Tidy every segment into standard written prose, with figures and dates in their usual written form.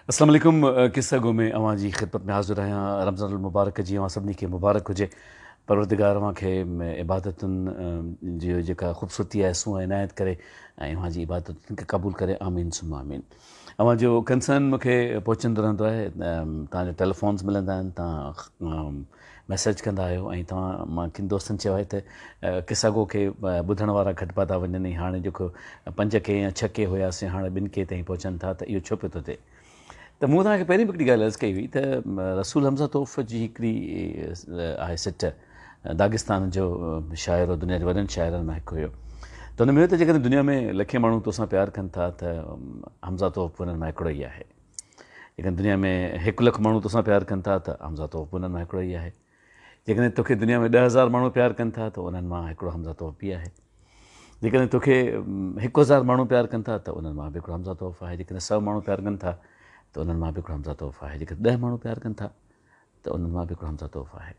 अस्सलाम वालेकुम। किस्सा गो में अवां जी ख़िदमत में हाज़िर आहियां। रमज़ानुल मुबारक जी अवां सभिनी खे मुबारक हुजे। परवरदिगार अवां खे इबादतुनि जी जेका ख़ूबसूरती आहे सूंहं इनायत करे ऐं अवां जी इबादतुनि खे क़बूल करे। आमीन सुम्मा आमीन। अवां जो कंसर्न मूंखे पहुचंदो रहंदो आहे। तव्हांजा टेलीफोन्स मिलंदा आहिनि, तव्हां मैसेज कंदा आहियो ऐं तव्हां मां किन दोस्तनि चयो आहे त किस्सा गो खे ॿुधण वारा घटिपा था वञनि। हाणे जेको 5 के या 6 के हुयासीं हाणे 2 के ताईं पहुचनि था, त इहो छो पियो थो थिए। त मूं तव्हांखे पहिरीं बि हिकिड़ी ॻाल्हि अर्ज़ु कई हुई त रसूल हमज़ा तौफ़ जी हिकिड़ी आहे सिट, दागिस्तान जो शाइर और दुनिया जे वॾनि शाइरनि मां हिकु हुयो। त हुन में हुयो त जेकॾहिं दुनिया में लखे माण्हू तोसां प्यारु कनि था त हमज़ा तौफ़ उन्हनि मां हिकिड़ो ई आहे। जेकॾहिं दुनिया में 1 लख माण्हू तोसां प्यारु कनि था त हमज़ा तौफ़ उन्हनि मां हिकिड़ो ई आहे। जेकॾहिं तोखे दुनिया में 10,000 माण्हू प्यारु कनि था त उन्हनि मां हिकिड़ो हमज़ा तौफ़ बि आहे। जेकॾहिं तोखे 1,000 माण्हू प्यारु कनि था त उन्हनि मां बि हिकिड़ो हमज़ा तौफ़ आहे। जेकॾहिं 100 माण्हू प्यारु कनि था त उन्हनि मां बि हिकिड़ो हमज़ा तौफ़ आहे। जेकॾहिं 10 माण्हू प्यारु कनि था त उन्हनि मां बि हिकिड़ो हमज़ा तौफ़ आहे।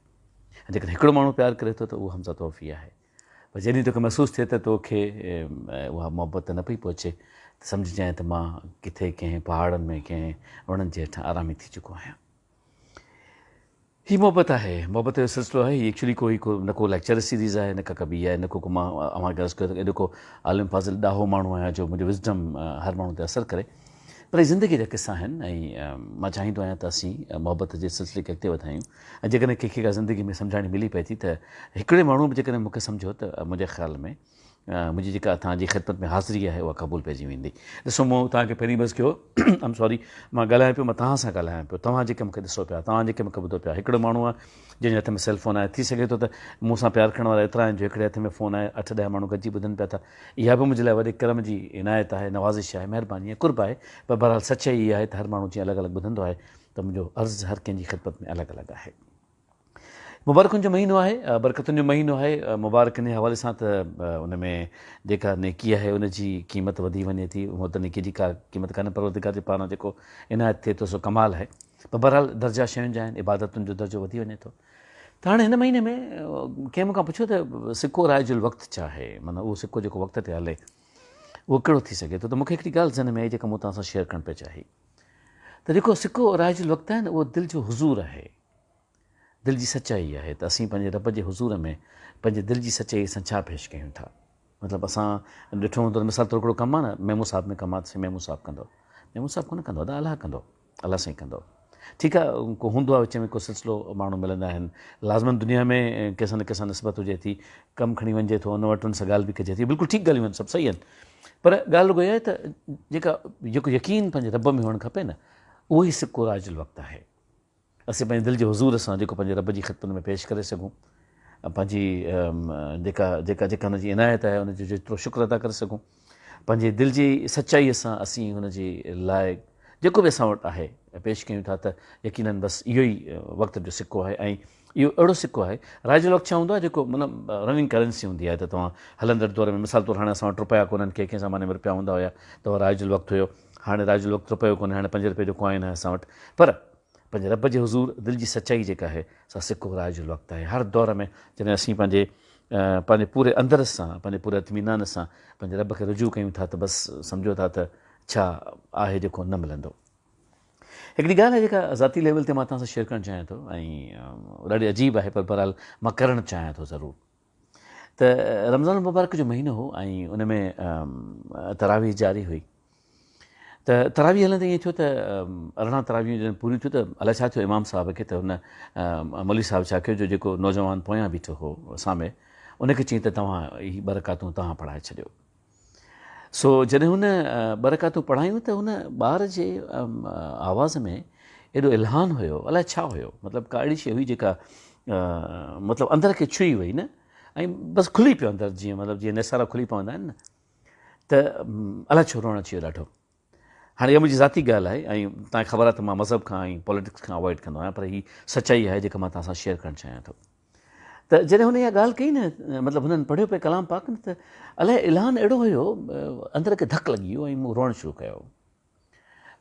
ऐं जेकॾहिं हिकिड़ो माण्हू प्यारु करे थो त उहो हमज़ा तौफ़ ई आहे। पर जॾहिं तोखे महसूसु थिए त तोखे उहा मोहबत न पई पहुचे त सम्झजांइ त मां किथे कंहिं पहाड़नि में कंहिं वणनि जे हेठां आरामी थी चुको आहियां। हीअ मोहबत आहे, मोहबत जो सिलसिलो आहे। हीअ एक्चुअली न को लेक्चर सीरीज़ आहे, न का ॿी आहे, न को मां अव्हांखे अर्ज़ु कयो त एॾो को आलिम फाज़िल ॾाहो माण्हू आहियां जो मुंहिंजो विज़डम हर माण्हू ते असरु करे। पर हीअ ज़िंदगी जा किस्सा आहिनि ऐं मां चाहींदो आहियां त असीं मोहबत जे सिलसिले खे अॻिते वधायूं। ऐं जेकॾहिं कंहिंखे का ज़िंदगी में सम्झाणी मिली पए थी त हिकिड़े माण्हू बि जेकॾहिं मूंखे सम्झो त मुंहिंजे ख़्याल में मुंहिंजी जेका तव्हांजी ख़िदमत में हाज़िरी आहे उहा क़बूल पइजी वेंदी। ॾिसो, मूं तव्हांखे पहिरीं बसि कयो आई एम सॉरी, मां ॻाल्हायां पियो, मां तव्हां सां ॻाल्हायां पियो। तव्हां जेके मूंखे ॾिसो पिया, तव्हां जेके मूंखे ॿुधो पिया, हिकिड़ो माण्हू आहे जंहिंजे हथ में सेलफोन आहे। थी सघे थो त मूंसां प्यारु करण वारा एतिरा आहिनि जो हिकिड़े हथ में फ़ोन आहे, 8-10 माण्हू गॾिजी ॿुधनि पिया था। इहा बि मुंहिंजे लाइ वॾे करम जी इनायत आहे, नवाज़िश आहे, महिरबानी आहे, कुर्ब आहे। पर बहरहाल सचाई इहा आहे त हर माण्हू जीअं अलॻि अलॻि ॿुधंदो आहे त मुंहिंजो अर्ज़ु हर कंहिंजी ख़िदमत में अलॻि अलॻि आहे। मुबारकुनि जो महीनो आहे, बरकतुनि जो महीनो आहे। मुबारकनि जे हवाले सां त उन में जेका नेकी आहे उनजी क़ीमत वधी वञे थी। उहो त नेकी जी का क़ीमत कान्हे, परवरदिगार जे पारां जेको इनायत थिए थो सो कमाल आहे। पर बहरहाल दर्जा शयुनि जा आहिनि, इबादतुनि जो दर्जो वधी वञे थो। त हाणे हिन महीने में कंहिं मूंखां पुछियो त सिको राइजुल वक़्तु छा आहे, माना उहो सिको जेको वक़्त ते हले उहो कहिड़ो थी सघे थो। त मूंखे हिकिड़ी ॻाल्हि ज़हन में आई जेका मूं तव्हां सां शेयर करणु पई चाही। त जेको सिको राइजुल वक़्तु आहे न, उहो दिलि जो हुज़ूर आहे, दिलि जी सचाई आहे। त असीं पंहिंजे रब जे हुज़ूर में पंहिंजे दिलि जी सचाई सां छा पेश कयूं था। मतिलबु असां ॾिठो हूंदो, मिसाल तौरु हिकिड़ो कमु आहे न, मेमू साहिब में कमु आहे त मेमू साहिबु कंदो, मेमू साहिबु कोन कंदो, अलाह कंदो, अलाह साईं कंदो। ठीकु आहे, को हूंदो आहे विच में को सिलसिलो, माण्हू मिलंदा आहिनि, लाज़मन दुनिया में कंहिंसां न कंहिंसां निस्बत हुजे थी, कमु खणी वञिजे थो, उन वटि उन सां ॻाल्हि बि कजे थी, बिल्कुलु ठीकु ॻाल्हियूं आहिनि, सभु सही आहिनि। पर ॻाल्हि रुॻो इहा आहे त जेको यकीन पंहिंजे रब में हुअणु खपे न, उहो ई सिको राइजुल वक़्तु आहे। असीं पंहिंजे दिलि जे हुज़ूर सां जेको पंहिंजे रब जी ख़िदमत में पेश करे सघूं, पंहिंजी जेका हुनजी इनायत आहे उनजो जेतिरो शुक्र अदा करे सघूं, पंहिंजे दिलि जी सचाईअ सां असीं हुनजे लाइ जेको बि असां वटि आहे पेश कयूं था, त यकीननि बसि इहो ई वक़्त जो सिको आहे। ऐं इहो अहिड़ो सिको आहे, राइजुल वक़्तु छा हूंदो आहे, जेको मतिलबु रनिंग करेंसी हूंदी आहे। त तव्हां हलंदड़ दौर में मिसाल तौरु हाणे असां वटि रुपया कोन्हनि, कंहिं ज़माने में रुपया हूंदा हुया त उहो राइजुल वक़्तु हुयो। हाणे राइजुल वक़्तु रुपयो कोन्हे, हाणे 5 रुपए जो कॉइन आहे असां वटि। पर पंहिंजे रब जे हुज़ूर दिलि जी सचाई जेका आहे सा सिको राइजुल वक़्तु आहे। हर दौर में जॾहिं असीं पंहिंजे पूरे अंदर सां, पंहिंजे पूरे इत्मीनान सां पंहिंजे रब खे रुजू कयूं था त बसि सम्झो था त छा आहे जेको न मिलंदो। हिकिड़ी ॻाल्हि आहे जेका ज़ाती लेवल ते मां तव्हां सां शेयर करणु चाहियां थो ऐं ॾाढी अजीब आहे, पर बहरहाल मां करणु चाहियां थो ज़रूरु। त रमज़ान मुबारक जो महीनो हो ऐं उन में तरावी जारी हुई। त तरावी हलंदे ईअं थियो त 18 तरावियूं जॾहिं पूरियूं थियूं त अलाए छा थियो इमाम साहिब खे, त हुन मौलवी साहिबु छा कयो, जो जेको नौजवान पोयां बीठो हो सामे, उनखे चई त तव्हां ही बरकातूं तव्हां पढ़ाए छॾियो। सो जॾहिं हुन बरकातूं पढ़ायूं त हुन ॿार जे आवाज़ में एॾो इल्हान हुयो, अलाए छा हुयो, मतिलबु का अहिड़ी शइ हुई जेका मतिलबु अंदर खे छुई वई न, ऐं बसि खुली पियो अंदरि, जीअं निसारा खुली पवंदा आहिनि न, त अलाए छो रोअणु अची वियो ॾाढो। हाणे इहा मुंहिंजी ज़ाती ॻाल्हि आहे ऐं तव्हांखे ख़बर आहे त मां मज़हब खां ऐं पॉलिटिक्स खां अवॉइड कंदो आहियां, पर हीअ सचाई आहे जेका मां तव्हां सां शेयर करणु चाहियां थो। त जॾहिं हुन इहा ॻाल्हि कई न, मतिलबु हुननि पढ़ियो पियो कलाम पाक न, त अलाए इल्हान अहिड़ो हुयो, अंदर खे धकु लॻी वियो ऐं मूं रोअणु शुरू कयो।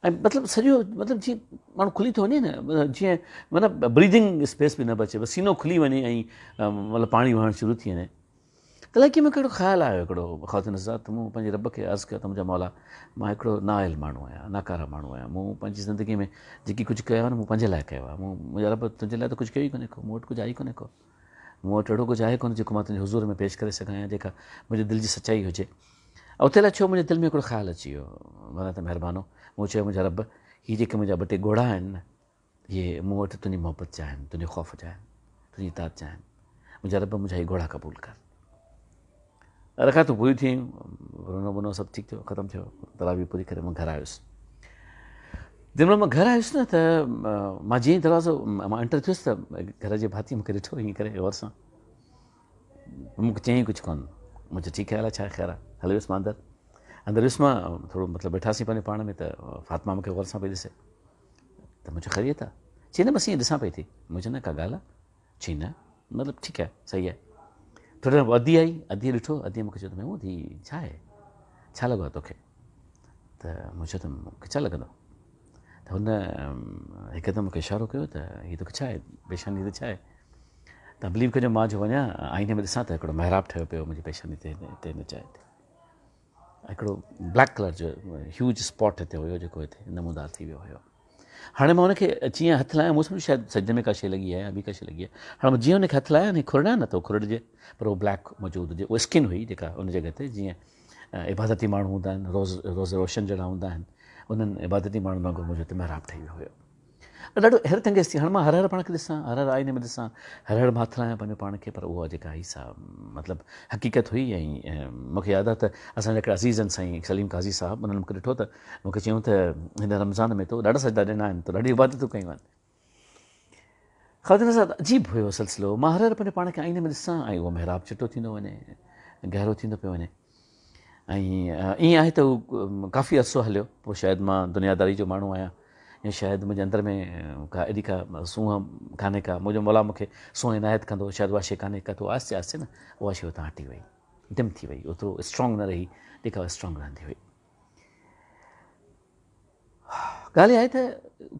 ऐं मतिलबु सॼो मतिलबु जीअं माण्हू खुली थो वञे न, जीअं मतिलबु ब्रीदिंग स्पेस बि न बचे, बसि सीनो खुली वञे ऐं मतिलबु पाणी वहणु शुरू थी वञे। त लकी मूंखे हिकिड़ो ख़्यालु आयो हिकिड़ो ख़ातिन हज़रात, त मूं पंहिंजे रब खे अर्ज़ु कयो त मुंहिंजा मौला, मां हिकिड़ो नाअहिल माण्हू आहियां, नाकारा माण्हू आहियां, मूं पंहिंजी ज़िंदगी में जेकी कुझु कयो आहे न मूं पंहिंजे लाइ कयो आहे, मुंहिंजा रब तुंहिंजे लाइ त कुझु कयो ई कोन्हे को, मूं वटि कुझु आहे ई कोन्हे को, मूं वटि अहिड़ो कुझु आहे कोन्हे जेको मां तुंहिंजे हुज़ूर में पेश करे सघां या जेका मुंहिंजे दिलि जी सचाई हुजे। ऐं उते लाइ छो मुंहिंजे दिलि में हिकिड़ो ख़्यालु अची वियो, माना त महिरबानो, मूं चयो मुंहिंजा रब, हीअ जेके मुंहिंजा ॿ टे ॻोढ़ा आहिनि न, इहे मूं वटि तुंहिंजी मोहबत जा आहिनि, तुंहिंजे ख़ौफ़ जा आहिनि, तुंहिंजी इताअत जा आहिनि, मुंहिंजा रब मुंहिंजा हीअ ॻोढ़ा क़बूल कर। रकातूं पूरियूं थियूं, रोनो वोनो सभु ठीकु थियो, ख़तमु थियो, तरावी पूरी करे मां घरु आयुसि। जंहिंमहिल मां घरु आयुसि न त मां जीअं ई दरवाज़ो मां एंटर थियुसि त घर जे भाती मूंखे ॾिठो हीअं करे गौर सां, मूंखे चयईं कुझु कोन, मूं चयो ठीकु ख़्यालु आहे, छा ख़ैरु आहे, हली वियुसि मां अंदरि वियुसि मां, थोरो मतिलबु वेठासीं पंहिंजे पाण में, त फातिमा मूंखे गौर सां पई ॾिसे, त मुंहिंजो ख़ैरियत आहे, चई न बसि ईअं ॾिसां पई थी, मुंहिंजो न का ॻाल्हि आहे, चई न मतिलबु ठीकु आहे, सही आहे। थोरी देरि अधी आई, अधी ॾिठो, अधी मूंखे चयो त महमूद हीअ छा आहे, छा लॻो आहे तोखे, त मूं चयो त मूंखे छा लॻंदो, त हुन हिकदमि मूंखे इशारो कयो त हीअ तोखे छा आहे, पेशानी ते छा आहे, तव्हां बिलीव कजो मां जो वञा आईने में ॾिसां त हिकिड़ो महिराब ठहियो पियो मुंहिंजी पेशानी ते हिन जाइ ते, हिकिड़ो ब्लैक कलर जो ह्यूज स्पॉट हिते हुयो जेको हिते नमूदार थी वियो हुयो। हाणे मां हुनखे जीअं हथु लाहियां, मूं सम्झो शायदि सज में का शइ लॻी आहे या ॿी का शइ लॻी आहे, हाणे मां जीअं हुनखे हथु लाहियां न खुरड़िया न त खुरड़िजे, पर उहो ब्लैक मौजूदु हुजे, उहा स्किन हुई जेका उन जॻह ते, जीअं इबादती माण्हू हूंदा आहिनि, रोज़ रोशन जहिड़ा हूंदा आहिनि, उन्हनि इबादती माण्हुनि वांगुरु मुंहिंजो हिते महिराब ठही वियो हुयो। ॾाढो हैरत अंगेज़ थी, हाणे मां हर पाण खे ॾिसां, हर आईने में ॾिसां, हर मां हथु लाहियां पंहिंजे पाण खे, पर उहा जेका ई सा मतिलबु हक़ीक़त हुई। ऐं मूंखे यादि आहे त असांजा हिकिड़ा अज़ीज़ आहिनि साईं सलीम काज़ी साहिबु, उन्हनि मूंखे ॾिठो त मूंखे चयूं त हिन रमज़ान में तो ॾाढा सजदा ॾिना आहिनि, तो ॾाढी इबादतूं कयूं आहिनि। ख़ातिन सां अजीब हुयो सिलसिलो, मां हर पंहिंजे पाण खे आईने में ॾिसां ऐं उहो महिराब चिटो थींदो वञे, गहरो थींदो पियो वञे, ऐं ईअं आहे त उहो काफ़ी अरसो हलियो, पोइ शायदि मां दुनियादारी जो माण्हू आहियां, या शायदि मुंहिंजे अंदर में का एॾी का सूंहं कान्हे का, मुंहिंजो मौला मूंखे सूंहं इनायत कंदो, शायदि उहा शइ कान्हे का, त आहिस्ते आहिस्ते न उहा शइ उतां हटी वई, डिम थी वई, ओतिरो स्ट्रॉन्ग न रही जेका स्ट्रॉन्ग रहंदी हुई। ॻाल्हि आहे त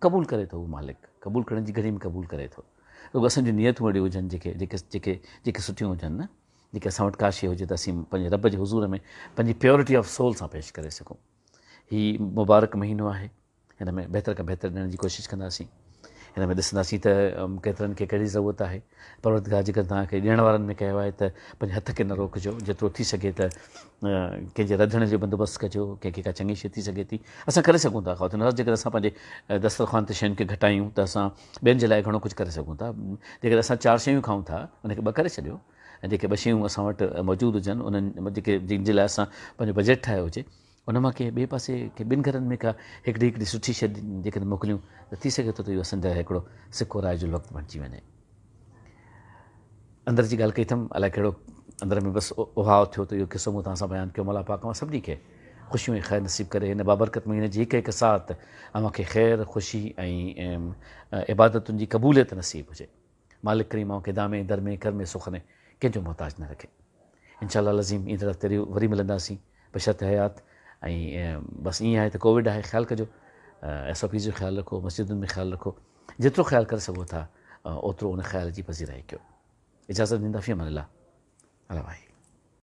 क़बूल करे थो उहो मालिक, क़बूल करण जी घड़ी में क़बूल करे थो, रुॻो असां जूं नियतूं अहिड़ियूं हुजनि जेके सुठियूं हुजनि न, जेके असां वटि का शइ हुजे त असीं पंहिंजे रब जे हुज़ूर में पंहिंजी प्योरिटी ऑफ सोल सां पेश करे सघूं। हीउ मुबारक महीनो आहे, हिन में बहितर खां बहितर ॾियण जी कोशिशि कंदासीं, हिन में ॾिसंदासीं त केतिरनि खे कहिड़ी ज़रूरत आहे। परवरदिगार जेकर तव्हांखे ॾियण वारनि में कयो आहे त पंहिंजे हथ खे न रोकिजो, जेतिरो थी सघे त कंहिंजे रधण जो बंदोबस्तु कजो, कंहिंखे का चङी शइ थी सघे थी, असां करे सघूं था। ख़ातिन जेकर असां पंहिंजे दस्तरख़्वान ते शयुनि खे घटायूं त असां ॿियनि जे लाइ घणो कुझु करे सघूं था। जेकर असां 4 शयूं खाऊं था उनखे 2 करे छॾियो, ऐं जेके 2 शयूं असां वटि मौजूदु हुजनि उन्हनि जंहिंजे लाइ असां पंहिंजो बजट ठाहियो हुजे, उन मां कंहिं ॿिए पासे कंहिं 2 घरनि में का हिकिड़ी सुठी शइ जेकॾहिं मोकिलियूं त थी सघे थो त इहो असांजा हिकिड़ो सिको राय जो वक़्तु बणिजी वञे। अंदरि जी ॻाल्हि कई अथमि, अलाए कहिड़ो अंदरि में बसि उहाव थियो त इहो किसो मूं तव्हां सां बयानु कयो। मौला पाक मां सभिनी खे ख़ुशियूं ऐं ख़ैर नसीब करे, हिन बाबरकत महीने जी हिकु साथ अव्हांखे ख़ैर ख़ुशी ऐं इबादतुनि जी क़बूलियत नसीब हुजे। मालिक करीम अव्हांखे दामे दर में कर में सुख में कंहिंजो मोहताज न रखे। इंशाअल्लाह लज़ीम ईंदड़ हफ़्ते वरी मिलंदासीं बशर्त हयात। ऐं बसि ईअं आहे त कोविड आहे, ख़्यालु कजो, SOP जो ख़्यालु रखो, मस्जिदुनि में ख़्यालु रखो, जेतिरो ख़्यालु करे सघो था ओतिरो उन ख़्याल जी पज़ीराई कयो। इजाज़त ॾींदा फ़ी अमान अल्लाह। अला भाई।